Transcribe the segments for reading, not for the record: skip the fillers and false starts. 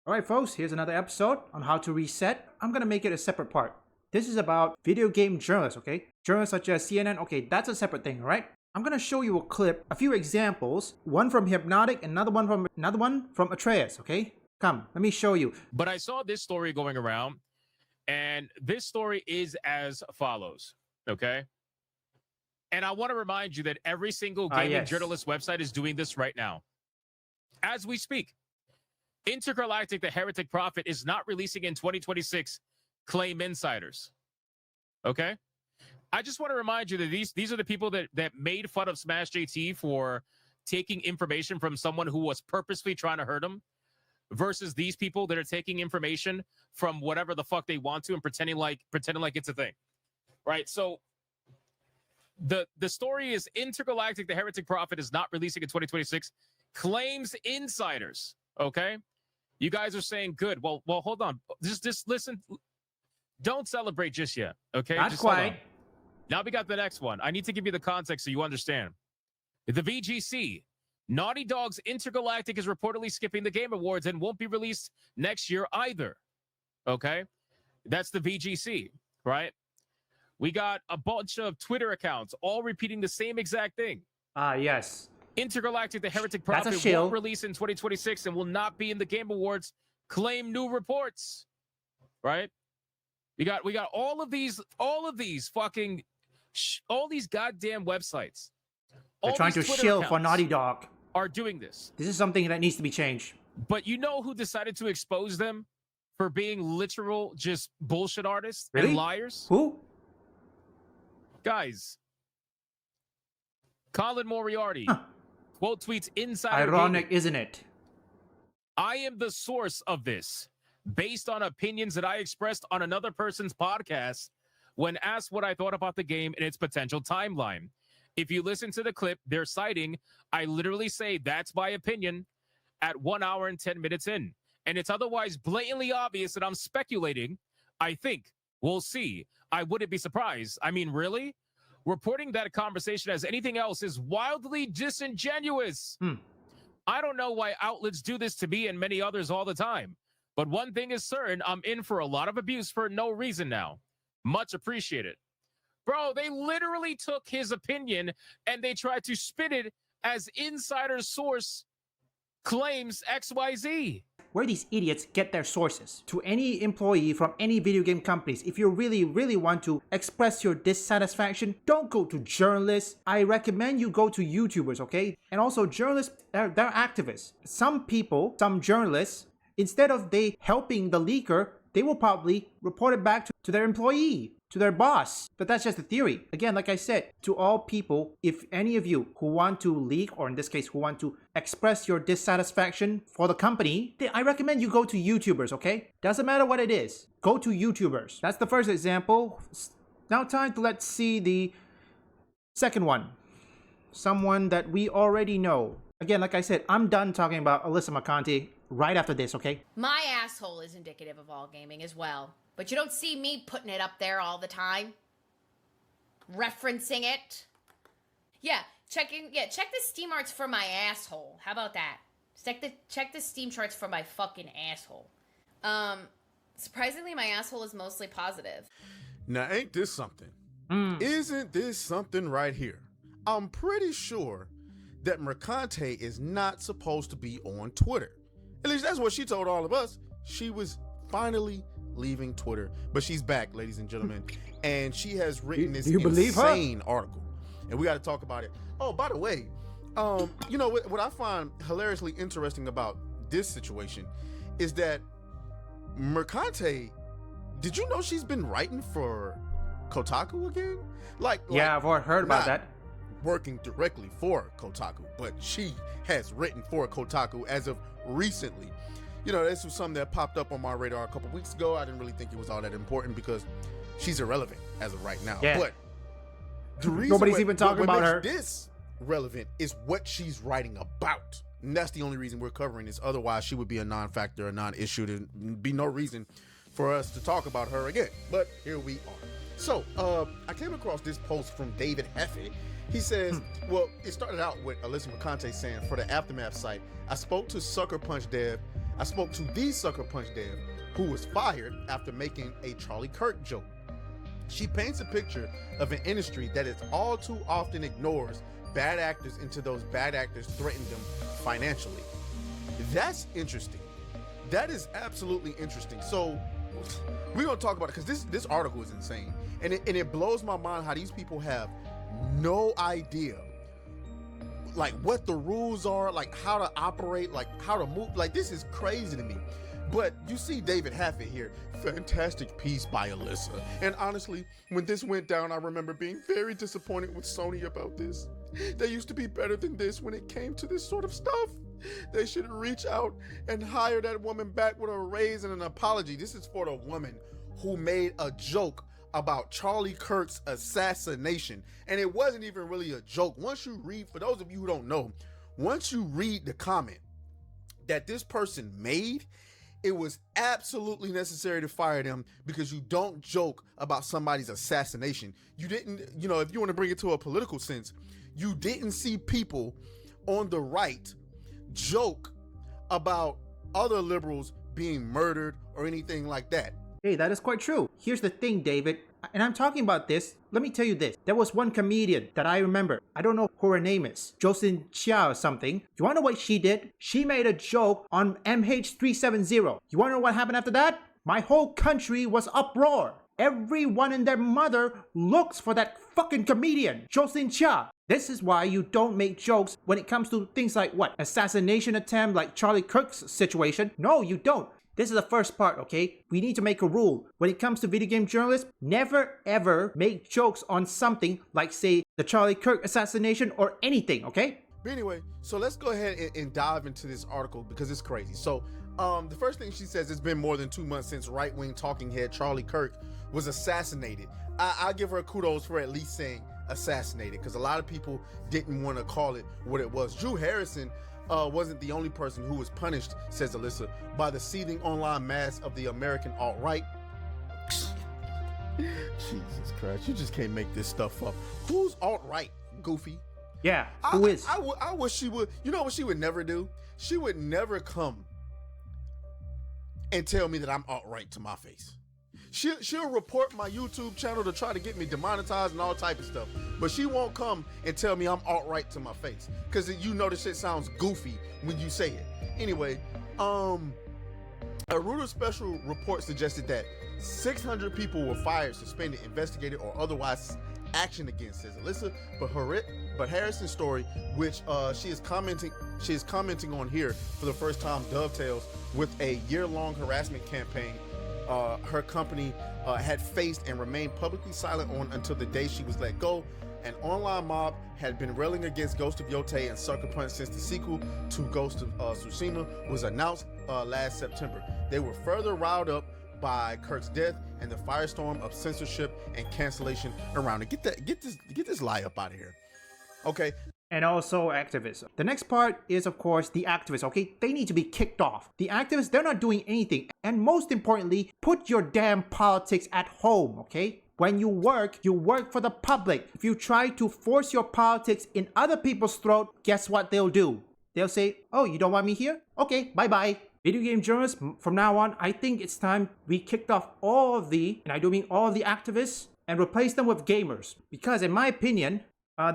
Alright folks, here's another episode on how to reset. I'm gonna make it a separate part. This is about video game journalists, okay? Journalists such as CNN, okay, that's a separate thing, right? I'm gonna show you a clip, a few examples, one from Hypnotic, another one from Atreus, okay? Come, let me show you. But I saw this story going around, and this story is as follows, okay? And I want to remind you that every single gaming journalist website is doing this right now. As we speak, Intergalactic, the Heretic Prophet, is not releasing in 2026, claim insiders. Okay? I just want to remind you that these are the people that made fun of Smash JT for taking information from someone who was purposely trying to hurt him, versus these people that are taking information from whatever the fuck they want to and pretending like it's a thing. Right? So the story is Intergalactic, the Heretic Prophet, is not releasing in 2026, claims insiders. Okay? You guys are saying good. Well, hold on. Just listen. Don't celebrate just yet. Okay? Not just quite. Now we got the next one. I need to give you the context so you understand. The VGC. Naughty Dog's Intergalactic is reportedly skipping the Game Awards and won't be released next year either. Okay? That's the VGC, right? We got a bunch of Twitter accounts all repeating the same exact thing. Yes. Intergalactic, the Heretic Prophet, won't release in 2026 and will not be in the Game Awards. Claim new reports. Right? We got all of these fucking all these goddamn websites. They're trying to shill for Naughty Dog. Are doing this. This is something that needs to be changed. But you know who decided to expose them for being literal just bullshit artists and liars? Who? Guys. Colin Moriarty. Quote tweets Insider Ironic, Gaming. isn't it? I am the source of this, based on opinions that I expressed on another person's podcast when asked what I thought about the game and its potential timeline. If you listen to the clip they're citing, I literally say that's my opinion at 1 hour and 10 minutes in. And it's otherwise blatantly obvious that I'm speculating. I think. We'll see. I wouldn't be surprised. I mean, really? Reporting that conversation as anything else is wildly disingenuous. I don't know why outlets do this to me and many others all the time. But one thing is certain, I'm in for a lot of abuse for no reason now. Much appreciated. Bro, they literally took his opinion and they tried to spin it as insider source claims XYZ. Where these idiots get their sources. To any employee from any video game companies, if you really want to express your dissatisfaction, don't go to journalists. I recommend you go to YouTubers, okay? And also journalists, they're activists. Some people, some journalists, instead of they helping the leaker, they will probably report it back to their employee, to their boss. But that's just a theory. Again, like I said, to all people, if any of you who want to leak, or in this case, who want to express your dissatisfaction for the company, I recommend you go to YouTubers, okay? Doesn't matter what it is. Go to YouTubers. That's the first example. Now time to let's see the second one. Someone that we already know. Again, like I said, I'm done talking about Alyssa McConaughey right after this, okay? My asshole is indicative of all gaming as well. But you don't see me putting it up there all the time. Referencing it. Yeah, check the Steam arts for my asshole. How about that? Check the Steam charts for my fucking asshole. Surprisingly, my asshole is mostly positive. Now, ain't this something? Isn't this something right here? I'm pretty sure that Mercante is not supposed to be on Twitter. At least that's what she told all of us. She was finally leaving Twitter, but she's back, ladies and gentlemen, and she has written this insane article, and we got to talk about it. Oh, by the way, you know what I find hilariously interesting about this situation is that Mercante, did you know she's been writing for Kotaku again? Yeah, I've heard about that. Working directly for Kotaku, but she has written for Kotaku as of recently. You know, this was something that popped up on my radar a couple weeks ago. I didn't really think it was all that important because she's irrelevant as of right now. Yeah. But the reason nobody's even talking about her. This relevant is what she's writing about. And that's the only reason we're covering this. Otherwise, she would be a non-factor, a non-issue. There'd be no reason for us to talk about her again. But here we are. So I came across this post from David Heffy. He says, well, it started out with Alyssa McConaughey saying, for the Aftermath site, I spoke to Sucker Punch dev I spoke to the Sucker Punch dev who was fired after making a Charlie Kirk joke. She paints a picture of an industry that is all too often ignores bad actors until those bad actors threaten them financially. That's interesting. That is absolutely interesting. So we're gonna talk about it because this article is insane, and it blows my mind how these people have no idea like what the rules are, like how to operate, like how to move. Like this is crazy to me. But you see David Haffett here, fantastic piece by Alyssa. And honestly, when this went down, I remember being very disappointed with Sony about this. They used to be better than this when it came to this sort of stuff. They should reach out and hire that woman back with a raise and an apology. This is for the woman who made a joke about Charlie Kirk's assassination. And it wasn't even really a joke. Once you read, for those of you who don't know, once you read the comment that this person made, it was absolutely necessary to fire them because you don't joke about somebody's assassination. You didn't, if you want to bring it to a political sense, you didn't see people on the right joke about other liberals being murdered or anything like that. Hey, that is quite true. Here's the thing, David, and I'm talking about this. Let me tell you this. There was one comedian that I remember. I don't know who her name is. Jocelyn Chia or something. You wanna know what she did? She made a joke on MH370. You wanna know what happened after that? My whole country was uproar. Everyone and their mother looks for that fucking comedian, Jocelyn Chia. This is why you don't make jokes when it comes to things like what? Assassination attempt like Charlie Kirk's situation. No, you don't. This is the first part, okay? We need to make a rule. When it comes to video game journalists, never ever make jokes on something like, say, the Charlie Kirk assassination or anything, okay? But anyway, so let's go ahead and dive into this article because it's crazy. So the first thing she says, it's been more than 2 months since right-wing talking head Charlie Kirk was assassinated. I give her kudos for at least saying assassinated because a lot of people didn't want to call it what it was. Drew Harrison wasn't the only person who was punished, says Alyssa, by the seething online mass of the American alt-right. Jesus Christ, you just can't make this stuff up. Who's alt-right, Goofy? Yeah, who is? I wish she would. You know what she would never do? She would never come and tell me that I'm alt-right to my face. She'll report my YouTube channel to try to get me demonetized and all type of stuff, but she won't come and tell me I'm alt-right to my face because you know the shit sounds goofy when you say it. Anyway, a Reuters special report suggested that 600 people were fired, suspended, investigated, or otherwise action against, says Alyssa. But Harrison's story, which she is commenting on here for the first time, dovetails with a year-long harassment campaign her company had faced and remained publicly silent on until the day she was let go. An online mob had been railing against Ghost of Yotei and Sucker Punch since the sequel to Ghost of Tsushima was announced last September. They were further riled up by Kirk's death and the firestorm of censorship and cancellation around it. Get this lie up out of here. Okay. And also activists. The next part is, of course, the activists, okay? They need to be kicked off. The activists, they're not doing anything. And most importantly, put your damn politics at home, okay? When you work for the public. If you try to force your politics in other people's throat, guess what they'll do? They'll say, oh, you don't want me here? Okay, bye-bye. Video game journalists, from now on, I think it's time we kicked off all of the, and I do mean all of the activists, and replace them with gamers. Because in my opinion,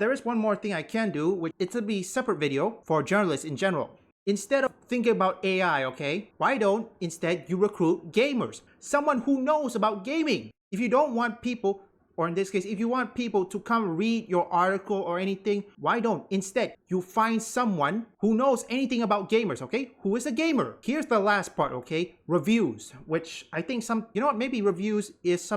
there is one more thing I can do, which it'll be a separate video for journalists in general. Instead of thinking about AI, okay, why don't instead you recruit gamers? Someone who knows about gaming. If you don't want people, or in this case, if you want people to come read your article or anything, why don't instead you find someone who knows anything about gamers, okay? Who is a gamer? Here's the last part, okay? Reviews, which I think maybe reviews is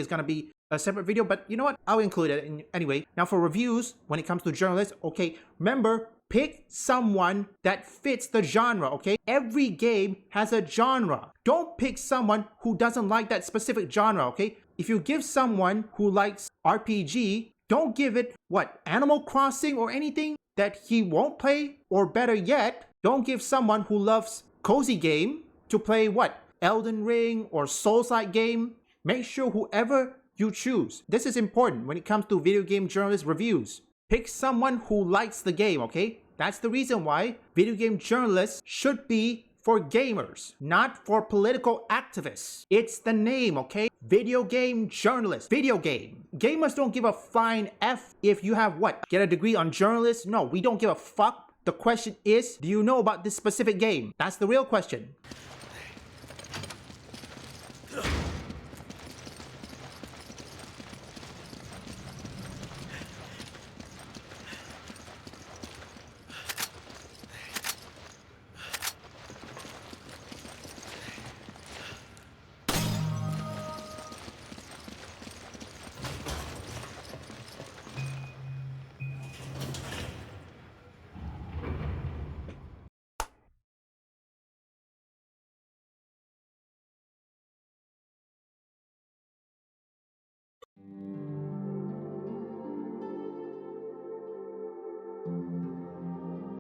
gonna be a separate video, but you know what? I'll include it anyway. Now for reviews, when it comes to journalists, okay, remember, pick someone that fits the genre, okay? Every game has a genre. Don't pick someone who doesn't like that specific genre, okay? If you give someone who likes RPG, don't give it, Animal Crossing or anything that he won't play, or better yet, don't give someone who loves cozy game to play Elden Ring or Souls-like game. Make sure whoever you choose. This is important when it comes to video game journalist reviews. Pick someone who likes the game, okay? That's the reason why video game journalists should be for gamers, not for political activists. It's the name, okay? Video game journalist. Video game. Gamers don't give a flying F if you have what? Get a degree on journalist? No, we don't give a fuck. The question is, do you know about this specific game? That's the real question.